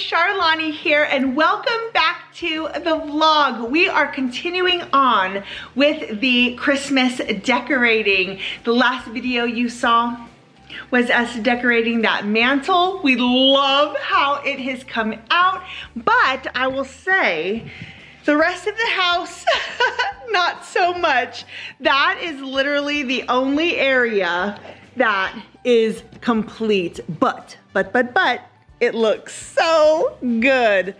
Charlani here, and welcome back to the vlog. We are continuing on with the Christmas decorating. The last video you saw was us decorating that mantle. We love how it has come out, but I will say the rest of the house, not so much. That is literally the only area that is complete, but it looks so good.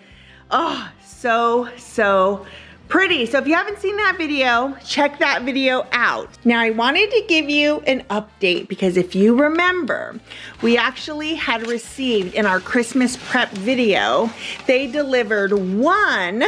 Oh, so pretty. So if you haven't seen that video, check that video out. Now I wanted to give you an update because if you remember, we actually had received in our Christmas prep video, they delivered one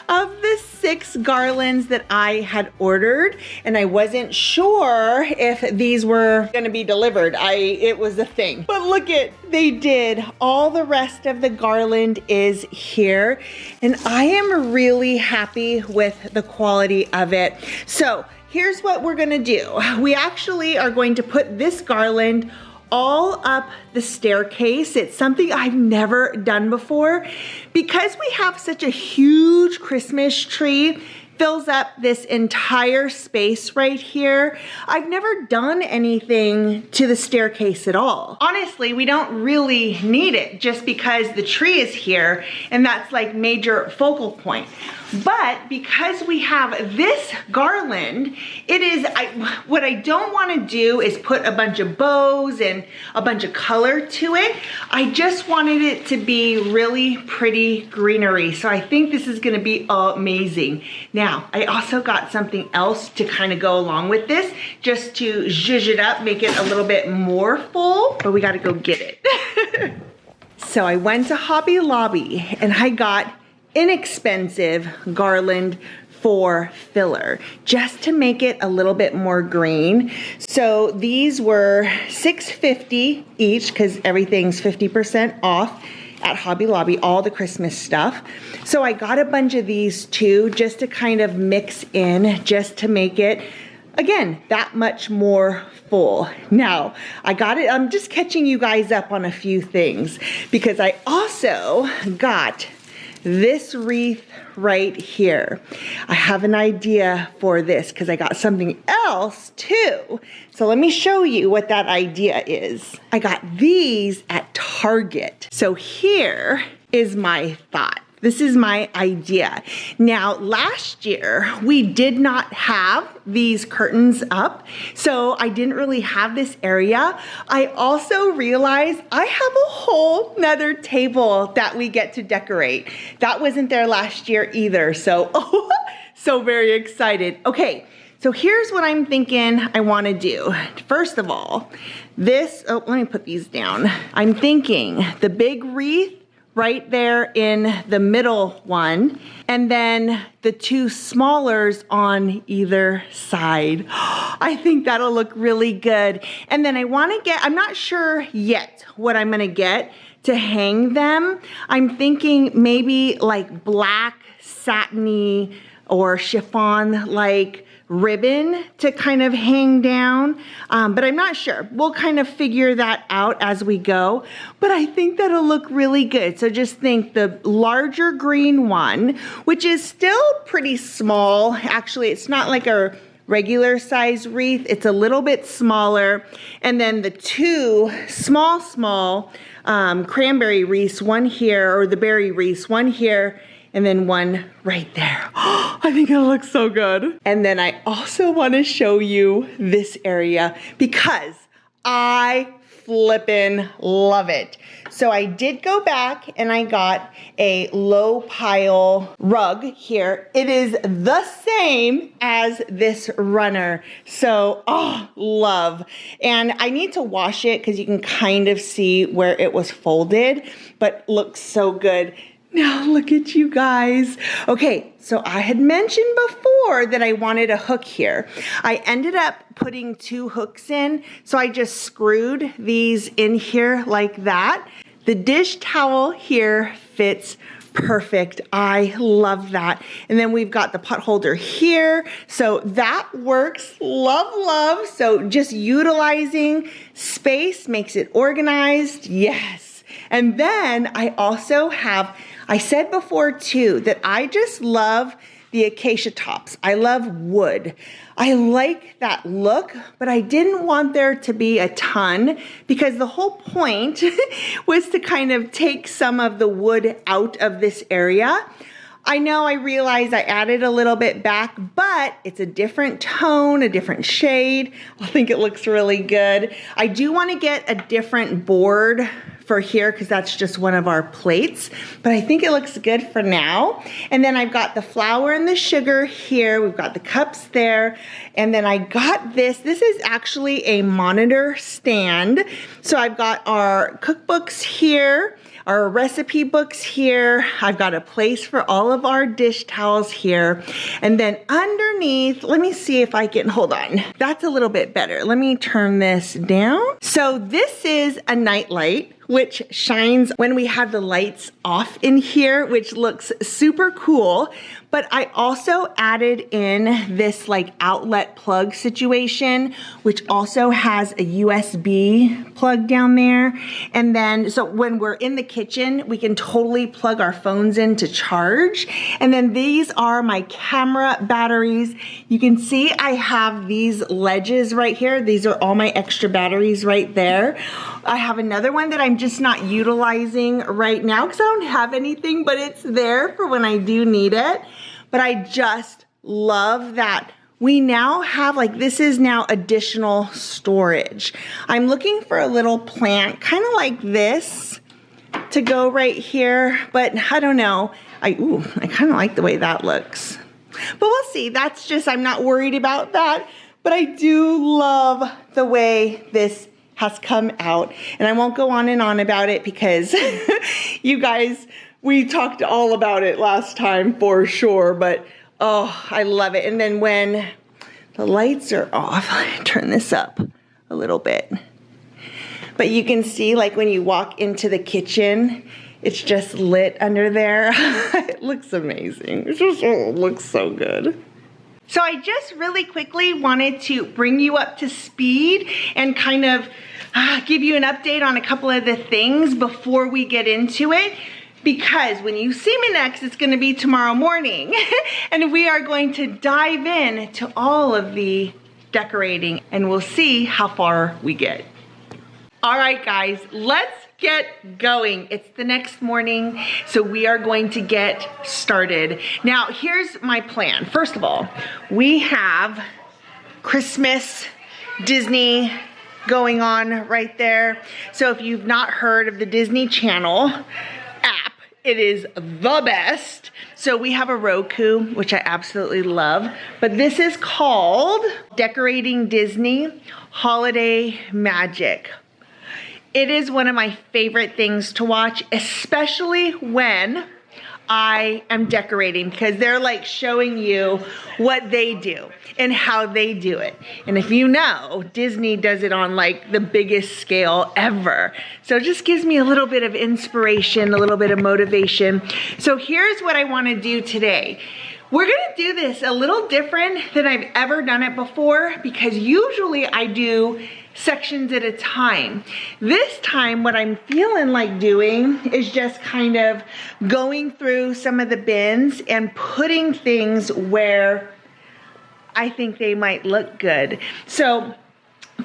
of the 6 garlands that I had ordered, and I wasn't sure if these were gonna be delivered. It was a thing. But look it, they did. All the rest of the garland is here, and I am really happy with the quality of it. So here's what we're gonna do. We actually are going to put this garland all up the staircase. It's something I've never done before. Because we have such a huge Christmas tree, fills up this entire space right here. I've never done anything to the staircase at all. Honestly, we don't really need it just because the tree is here and that's like major focal point. But because we have this garland, it is, what I don't want to do is put a bunch of bows and a bunch of color to it. I just wanted it to be really pretty greenery. So I think this is going to be amazing. Now, I also got something else to kind of go along with this, just to zhuzh it up, make it a little bit more full, but we got to go get it. So I went to Hobby Lobby and I got inexpensive garland for filler, just to make it a little bit more green. So these were $6.50 each because everything's 50% off at Hobby Lobby, all the Christmas stuff. So I got a bunch of these too, just to kind of mix in, just to make it, again, that much more full. Now, I got it, I'm just catching you guys up on a few things because I also got this wreath right here. I have an idea for this because I got something else too. So let me show you what that idea is. I got these at Target. So here is my thought. This is my idea. Now, last year, we did not have these curtains up, so I didn't really have this area. I also realized I have a whole nother table that we get to decorate. That wasn't there last year either, so, so very excited. Okay, so here's what I'm thinking I wanna do. First of all, this, let me put these down. I'm thinking the big wreath right there in the middle one, and then the 2 smallers on either side. I think that'll look really good. And then I wanna get, I'm not sure yet what I'm gonna get to hang them. I'm thinking maybe like black satiny or chiffon like ribbon to kind of hang down, but I'm not sure. We'll kind of figure that out as we go, but I think that'll look really good. So just think the larger green one, which is still pretty small. Actually, it's not like a regular size wreath. It's a little bit smaller. And then the 2 small cranberry wreaths, one here, or the berry wreaths, one here, and then one right there. I think it'll look so good. And then I also want to show you this area because I flippin' love it. So I did go back and I got a low pile rug here. It is the same as this runner. So, love. And I need to wash it because you can kind of see where it was folded, but looks so good. Now look at you guys. Okay, so I had mentioned before that I wanted a hook here. I ended up putting 2 hooks in, so I just screwed these in here like that. The dish towel here fits perfect. I love that. And then we've got the pot holder here. So that works. Love, love. So just utilizing space makes it organized. Yes. And then I also have, I said before too, that I just love the acacia tops. I love wood. I like that look, but I didn't want there to be a ton because the whole point was to kind of take some of the wood out of this area. I know I realized I added a little bit back, but it's a different tone, a different shade. I think it looks really good. I do want to get a different board for here because that's just one of our plates, but I think it looks good for now. And then I've got the flour and the sugar here. We've got the cups there. And then I got this. This is actually a monitor stand. So I've got our cookbooks here, our recipe books here. I've got a place for all of our dish towels here. And then underneath, let me see if I can, hold on. That's a little bit better. Let me turn this down. So this is a night light, which shines when we have the lights off in here, which looks super cool. But I also added in this like outlet plug situation, which also has a USB plug down there. And then, so when we're in the kitchen, we can totally plug our phones in to charge. And then these are my camera batteries. You can see I have these ledges right here. These are all my extra batteries right there. I have another one that I'm just not utilizing right now because I don't have anything, but it's there for when I do need it. But I just love that we now have, like, this is now additional storage. I'm looking for a little plant, kind of like this, to go right here, but I don't know. I kind of like the way that looks. But we'll see. That's just, I'm not worried about that, but I do love the way this has come out. And I won't go on and on about it because you guys, we talked all about it last time for sure, but oh, I love it. And then when the lights are off, turn this up a little bit. But you can see, like, when you walk into the kitchen, it's just lit under there. It looks amazing. It just looks so good. So I just really quickly wanted to bring you up to speed and kind of give you an update on a couple of the things before we get into it. Because when you see me next, it's gonna be tomorrow morning. And we are going to dive in to all of the decorating and we'll see how far we get. All right, guys, let's get going. It's the next morning, so we are going to get started. Now, here's my plan. First of all, we have Christmas Disney going on right there. So if you've not heard of the Disney Channel app, it is the best. So we have a Roku, which I absolutely love, but this is called Decorating Disney Holiday Magic. It is one of my favorite things to watch, especially when I am decorating, because they're like showing you what they do and how they do it. And if you know, Disney does it on like the biggest scale ever. So it just gives me a little bit of inspiration, a little bit of motivation. So here's what I want to do today. We're gonna do this a little different than I've ever done it before, because usually I do sections at a time. This time, what I'm feeling like doing is just kind of going through some of the bins and putting things where I think they might look good. So,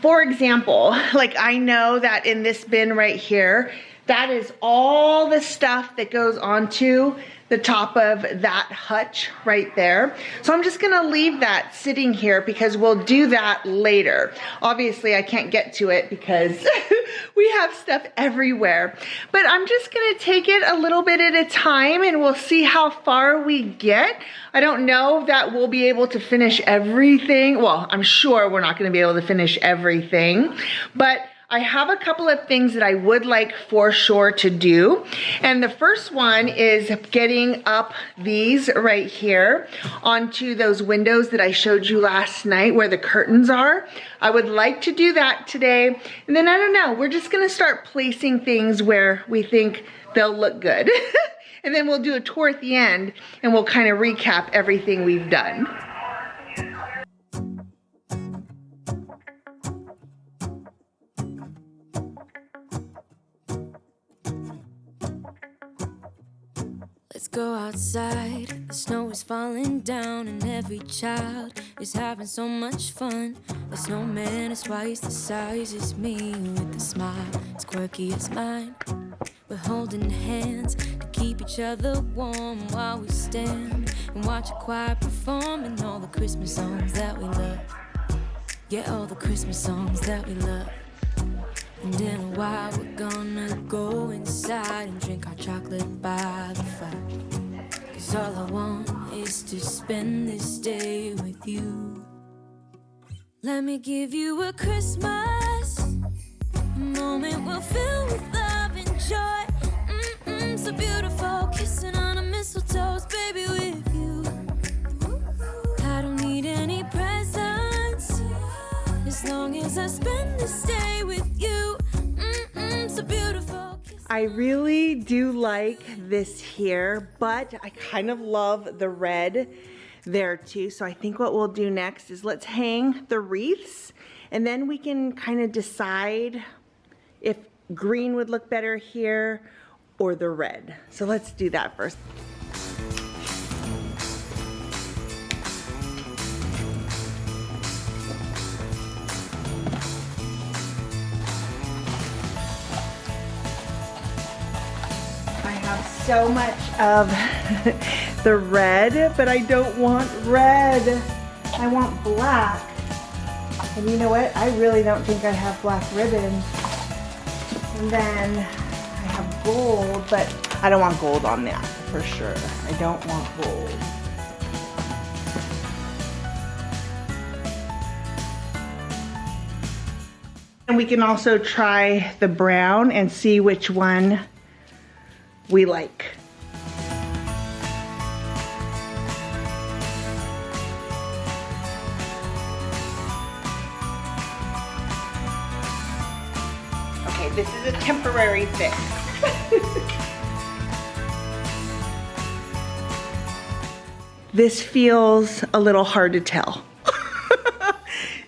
for example, like I know that in this bin right here, that is all the stuff that goes onto the top of that hutch right there. So I'm just gonna leave that sitting here because we'll do that later. Obviously I can't get to it because we have stuff everywhere. But I'm just gonna take it a little bit at a time and we'll see how far we get. I don't know that we'll be able to finish everything. Well, I'm sure we're not gonna be able to finish everything, but I have a couple of things that I would like for sure to do. And the first one is getting up these right here onto those windows that I showed you last night where the curtains are. I would like to do that today. And then I don't know, we're just gonna start placing things where we think they'll look good. And then we'll do a tour at the end and we'll kind of recap everything we've done. go outside, the snow is falling down and every child is having so much fun. The snowman is twice the size as me, with a smile as quirky as mine. We're holding hands to keep each other warm while we stand and watch a choir performing all the Christmas songs that we love. Yeah, all the Christmas songs that we love. And in a while we're gonna go inside and drink our chocolate by the fire. 'Cause all I want is to spend this day with you. Let me give you a Christmas moment we'll fill with love and joy. So beautiful, kissing on a mistletoe, baby, with you. I don't need any presents as long as I spend this day with you. So beautiful. I really do like this here, but I kind of love the red there too. So I think what we'll do next is let's hang the wreaths, and then we can kind of decide if green would look better here or the red. So let's do that first. So much of the red, but I don't want red. I want black. And you know what? I really don't think I have black ribbon. And then I have gold, but I don't want gold on that for sure. I don't want gold. And we can also try the brown and see which one we like. Okay, this is a temporary fix. This feels a little hard to tell.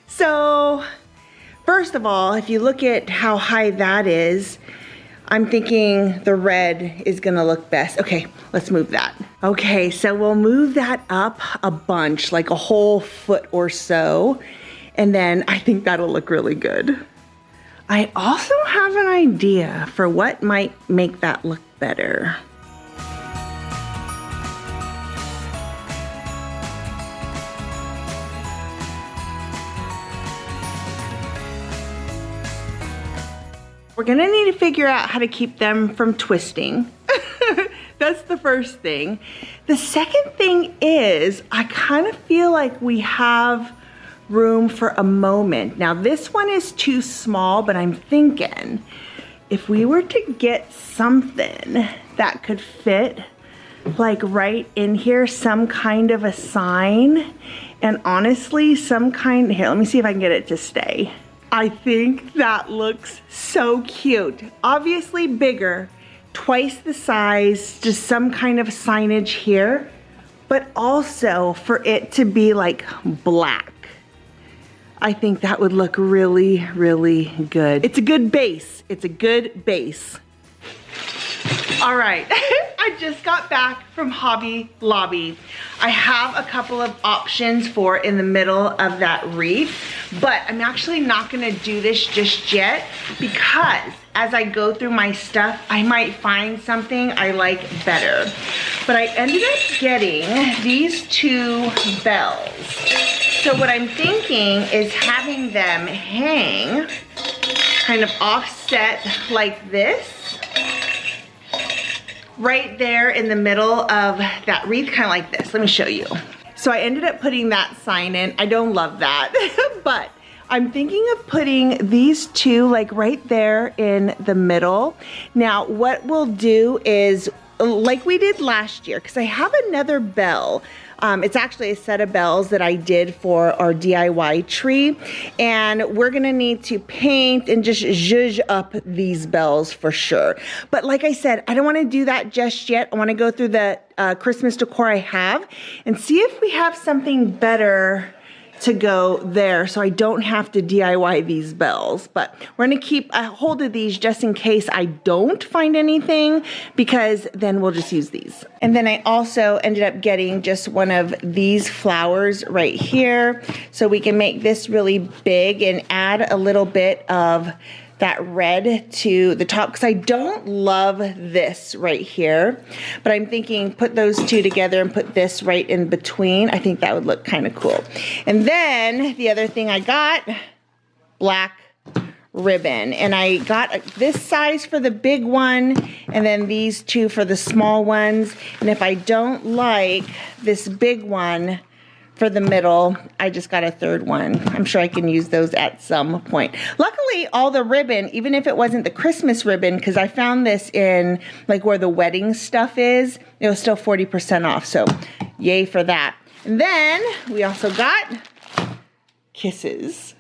So, first of all, if you look at how high that is, I'm thinking the red is gonna look best. Okay, let's move that. Okay, so we'll move that up a bunch, like a whole foot or so, and then I think that'll look really good. I also have an idea for what might make that look better. We're gonna need to figure out how to keep them from twisting. That's the first thing. The second thing is, I kind of feel like we have room for a moment. Now this one is too small, but I'm thinking if we were to get something that could fit like right in here, some kind of a sign, and honestly, some kind, here, let me see if I can get it to stay. I think that looks so cute. Obviously bigger, twice the size, just some kind of signage here, but also for it to be like black. I think that would look really, really good. It's a good base. It's a good base. All right, I just got back from Hobby Lobby. I have a couple of options for in the middle of that wreath, but I'm actually not gonna do this just yet because as I go through my stuff, I might find something I like better. But I ended up getting these two bells. So what I'm thinking is having them hang kind of offset like this, right there in the middle of that wreath, kind of like this. Let me show you. So I ended up putting that sign in. I don't love that, but I'm thinking of putting these two like right there in the middle. Now what we'll do is, like we did last year, because I have another bell. It's actually a set of bells that I did for our DIY tree, and we're gonna need to paint and just zhuzh up these bells for sure. But like I said, I don't wanna do that just yet. I wanna go through the Christmas decor I have and see if we have something better to go there so I don't have to DIY these bells. But we're gonna keep a hold of these just in case I don't find anything, because then we'll just use these. And then I also ended up getting just one of these flowers right here so we can make this really big and add a little bit of that red to the top, because I don't love this right here, but I'm thinking put those two together and put this right in between. I think that would look kind of cool. And then the other thing I got, black ribbon, and I got this size for the big one and then these two for the small ones. And if I don't like this big one for the middle, I just got a third one. I'm sure I can use those at some point. Luckily, all the ribbon, even if it wasn't the Christmas ribbon, because I found this in like where the wedding stuff is, it was still 40% off, so yay for that. And then we also got kisses.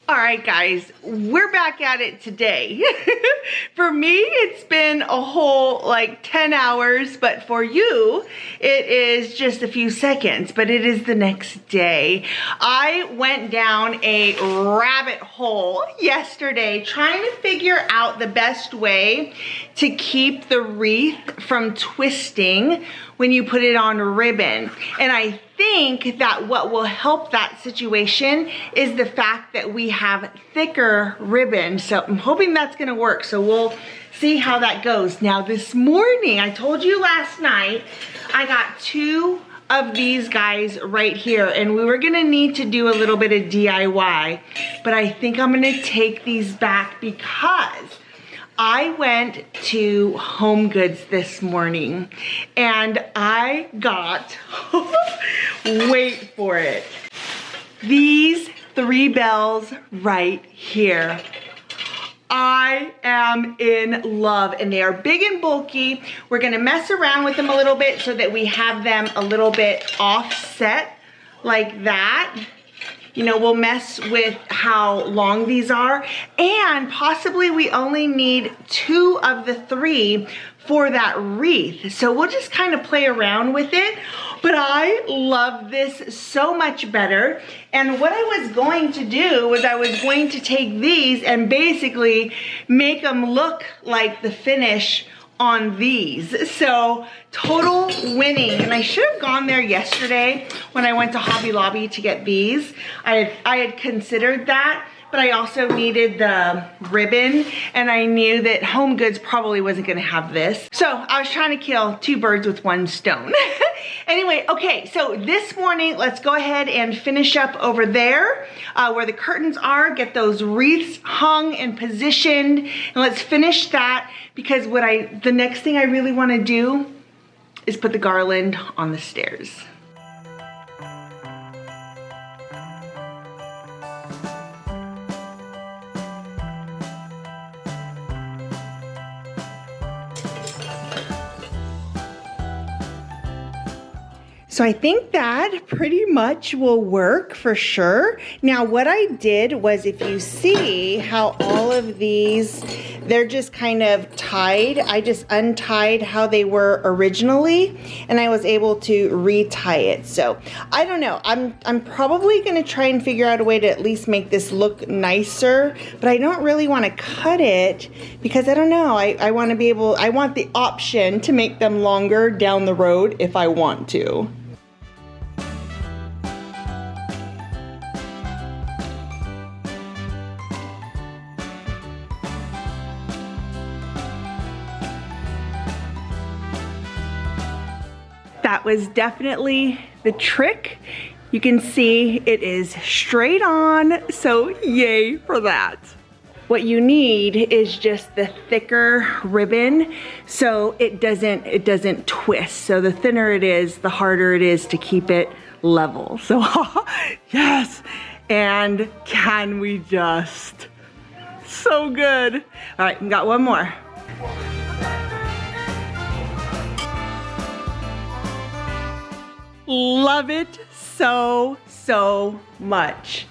All right, guys, we're back at it today. For me, it's been a whole like 10 hours, but for you, it is just a few seconds, but it is the next day. I went down a rabbit hole yesterday trying to figure out the best way to keep the wreath from twisting when you put it on ribbon. And I think that what will help that situation is the fact that we have thicker ribbon. So I'm hoping that's gonna work. So we'll see how that goes. Now this morning, I told you last night, I got two of these guys right here, and we were gonna need to do a little bit of DIY, but I think I'm gonna take these back because I went to Home Goods this morning and I got, wait for it, these 3 bells right here. I am in love, and they are big and bulky. We're gonna mess around with them a little bit so that we have them a little bit offset like that. You know, we'll mess with how long these are, and possibly we only need 2 of the 3 for that wreath. So we'll just kind of play around with it, but I love this so much better. And what I was going to do was I was going to take these and basically make them look like the finish on these. So total winning. And I should have gone there yesterday when I went to Hobby Lobby to get these. I had considered that, but I also needed the ribbon, and I knew that Home Goods probably wasn't gonna have this. So I was trying to kill 2 birds with 1 stone. Anyway, okay, so this morning, let's go ahead and finish up over there where the curtains are, get those wreaths hung and positioned, and let's finish that, because the next thing I really wanna do is put the garland on the stairs. So I think that pretty much will work for sure. Now what I did was, if you see how all of these, they're just kind of tied. I just untied how they were originally, and I was able to retie it. So I don't know, I'm probably gonna try and figure out a way to at least make this look nicer, but I don't really wanna cut it because I don't know, I want the option to make them longer down the road if I want to. That was definitely the trick. You can see it is straight on, so yay for that. What you need is just the thicker ribbon so it doesn't twist. So the thinner it is, the harder it is to keep it level. So yes, and can we just, so good. All right, we got one more. Love it so much.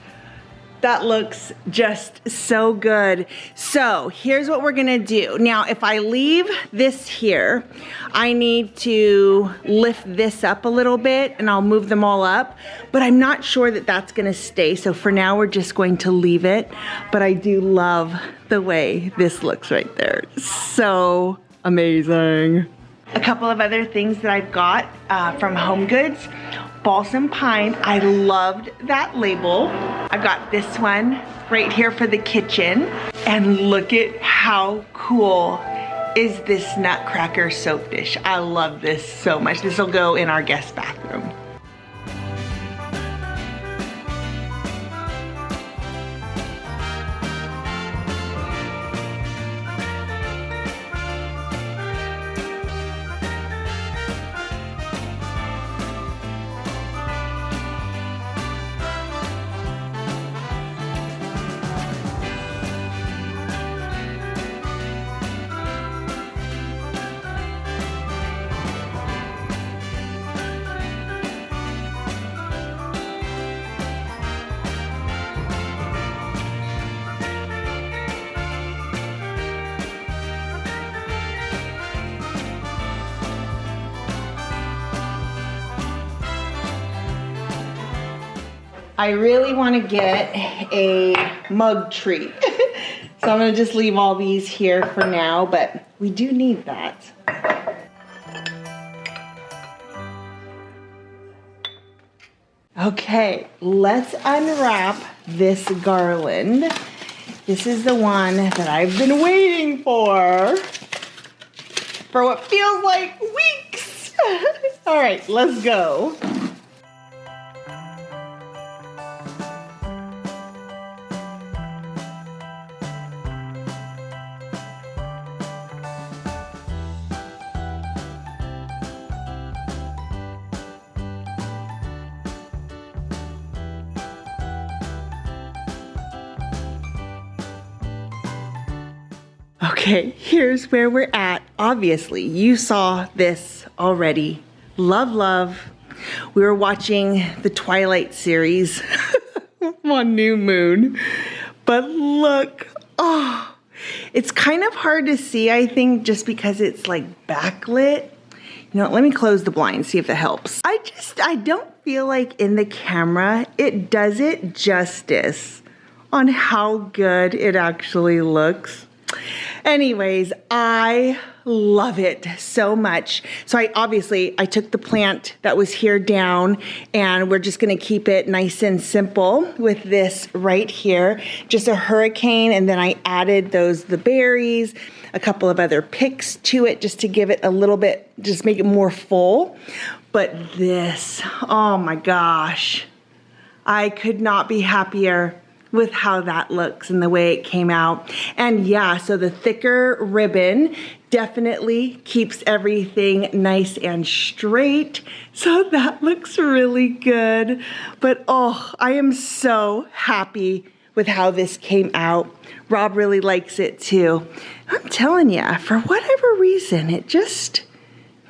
that looks just so good. So here's what we're gonna do. Now, if I leave this here, I need to lift this up a little bit and I'll move them all up, but I'm not sure that that's gonna stay. So for now, we're just going to leave it. But I do love the way this looks right there. So amazing. A couple of other things that I've got from Home Goods. Balsam Pine, I loved that label. I've got this one right here for the kitchen. And look at how cool is this Nutcracker soap dish. I love this so much. This will go in our guest bathroom. I really want to get a mug tree. So I'm going to just leave all these here for now, but we do need that. Okay, let's unwrap this garland. This is the one that I've been waiting for what feels like weeks. All right, let's go. Okay, here's where we're at. Obviously, you saw this already. Love, love. We were watching the Twilight series on New Moon. But look, oh, it's kind of hard to see, I think, just because it's like backlit. You know, let me close the blind, see if that helps. I don't feel like in the camera, it does it justice on how good it actually looks. Anyways, I love it so much. So I took the plant that was here down and we're just gonna keep it nice and simple with this right here. Just a hurricane, and then I added the berries, a couple of other picks to it just to give it a little bit, just make it more full. But this, oh my gosh, I could not be happier with how that looks and the way it came out. And yeah, so the thicker ribbon definitely keeps everything nice and straight. So that looks really good. But oh, I am so happy with how this came out. Rob really likes it too. I'm telling you, for whatever reason, it just,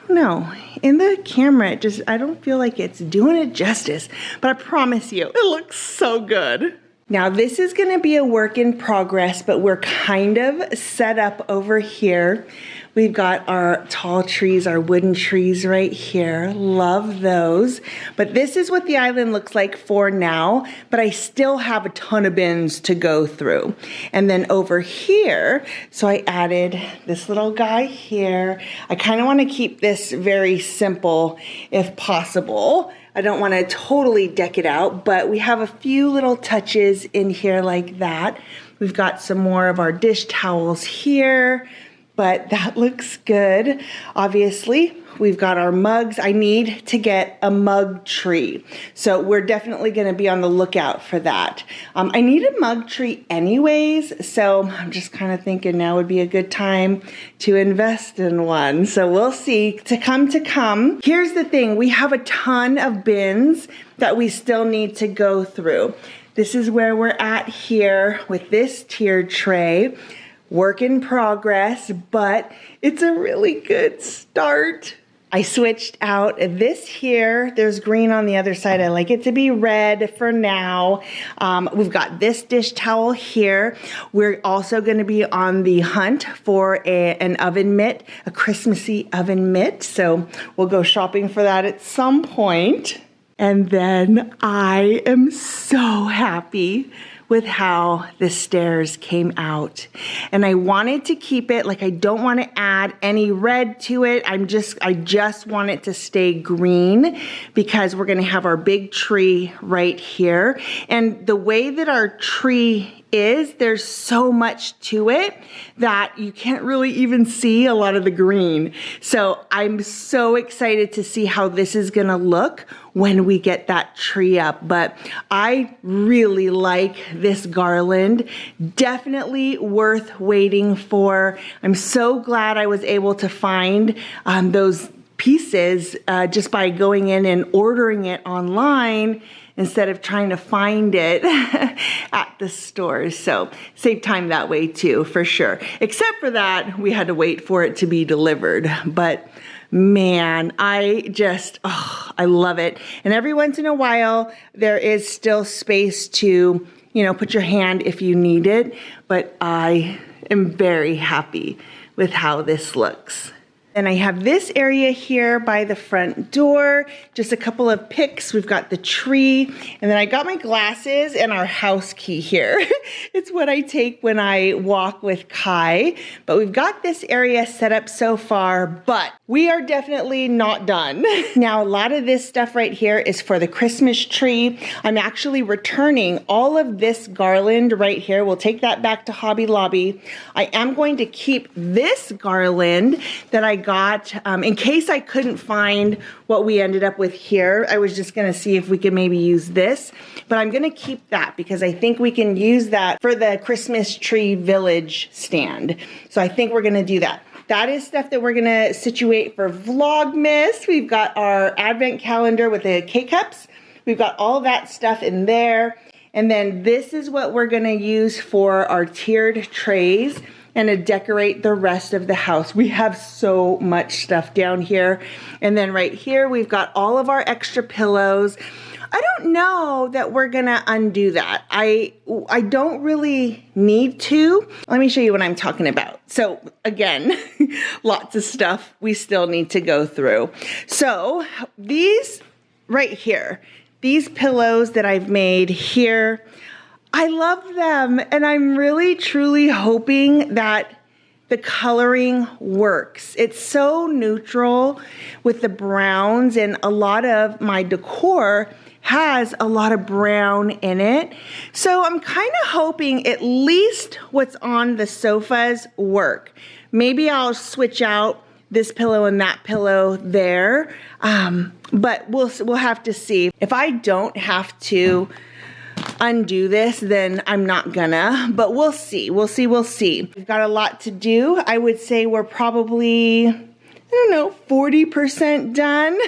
I don't know, in the camera, I don't feel like it's doing it justice. But I promise you, it looks so good. Now this is gonna be a work in progress, but we're kind of set up over here. We've got our tall trees, our wooden trees right here. Love those. But this is what the island looks like for now, but I still have a ton of bins to go through. And then over here, so I added this little guy here. I kind of want to keep this very simple if possible. I don't want to totally deck it out, but we have a few little touches in here like that. We've got some more of our dish towels here, but that looks good. Obviously, we've got our mugs. I need to get a mug tree. So we're definitely gonna be on the lookout for that. I need a mug tree anyways, so I'm just kind of thinking now would be a good time to invest in one. So we'll see, to come. Here's the thing, we have a ton of bins that we still need to go through. This is where we're at here with this tiered tray. Work in progress, but it's a really good start. I switched out this here. There's green on the other side. I like it to be red for now. We've got this dish towel here. We're also going to be on the hunt for an oven mitt, a Christmassy oven mitt. So we'll go shopping for that at some point. And then I am so happy with how the stairs came out. And I wanted to keep it, like I don't want to add any red to it. I just want it to stay green because we're gonna have our big tree right here. And the way that our tree is, there's so much to it that you can't really even see a lot of the green. So I'm so excited to see how this is gonna look when we get that tree up. But I really like this garland. Definitely worth waiting for. I'm so glad I was able to find those pieces just by going in and ordering it online instead of trying to find it at the stores. So save time that way too, for sure. Except for that, we had to wait for it to be delivered. But man, I love it. And every once in a while, there is still space to, put your hand if you need it. But I am very happy with how this looks. And I have this area here by the front door, just a couple of picks. We've got the tree, and then I got my glasses and our house key here. It's what I take when I walk with Kai. But we've got this area set up so far, but we are definitely not done. Now, a lot of this stuff right here is for the Christmas tree. I'm actually returning all of this garland right here. We'll take that back to Hobby Lobby. I am going to keep this garland that I got in case I couldn't find what we ended up with here. I was just gonna see if we could maybe use this, but I'm gonna keep that because I think we can use that for the Christmas tree village stand. So I think we're gonna do that. That is stuff that we're gonna situate for Vlogmas. We've got our advent calendar with the K-Cups. We've got all that stuff in there. And then this is what we're gonna use for our tiered trays and to decorate the rest of the house. We have so much stuff down here. And then right here, we've got all of our extra pillows. I don't know that we're gonna undo that. I don't really need to. Let me show you what I'm talking about. So again, lots of stuff we still need to go through. So these right here, these pillows that I've made here, I love them, and I'm really truly hoping that the coloring works. It's so neutral with the browns, and a lot of my decor has a lot of brown in it. So I'm kind of hoping at least what's on the sofas work. Maybe I'll switch out this pillow and that pillow there, but we'll have to see. If I don't have to undo this, then I'm not gonna, but we'll see. We'll see. We've got a lot to do. I would say we're probably, 40% done.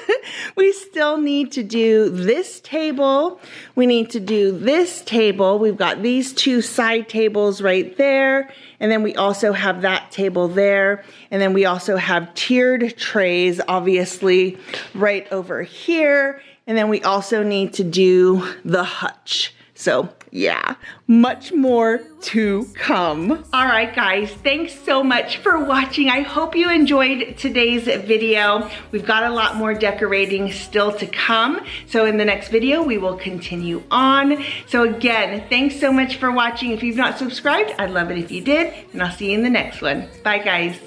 We still need to do this table. We need to do this table. We've got these two side tables right there. And then we also have that table there. And then we also have tiered trays, obviously, right over here. And then we also need to do the hutch. So yeah, much more to come. All right, guys, thanks so much for watching. I hope you enjoyed today's video. We've got a lot more decorating still to come. So in the next video, we will continue on. So again, thanks so much for watching. If you've not subscribed, I'd love it if you did, and I'll see you in the next one. Bye, guys.